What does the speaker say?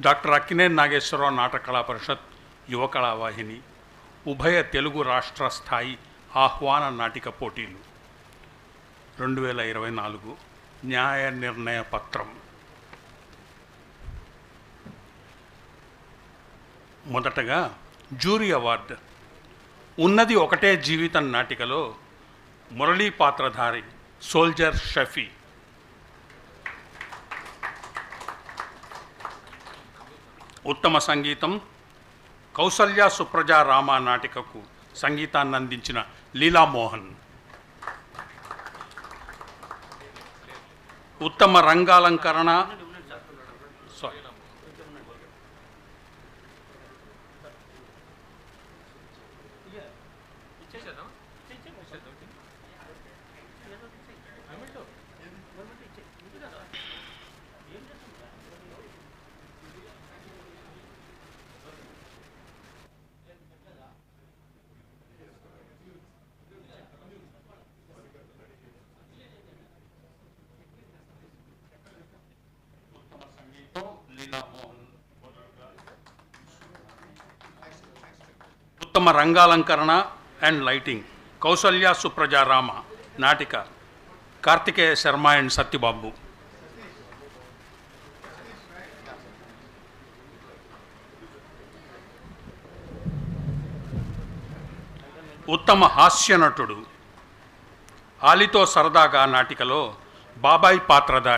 Doctor Akkineni Nageswararao నాటక కళా పరిషత్ యువ కళావాహిని ఉభయ తెలుగు రాష్ట్ర స్థాయి ఆహ్వాన నాటిక పోటీలు 2024 న్యాయ నిర్ణయ పత్రం. మొదటగా జ్యూరీ అవార్డు. ఉన్నది ఒకటే జీవితం నాటికలో మురళీ పాత్రధారి సోల్జర్ షఫీ. ఉత్తమ సంగీతం కౌసల్య సుప్రజా రామ నాటికకు సంగీతాన్ని అందించిన లీలామోహన్. ఉత్తమ రంగాలంకరణ ఉత్తమ రంగాలంకరణ అండ్ లైటింగ్ కౌసల్య సుప్రజా రామ నాటిక కార్తికేయ శర్మ అండ్ సత్యబాబు. ఉత్తమ హాస్య నటుడు ఆలితో సరదాగా నాటికలో బాబాయ్ పాత్రధారి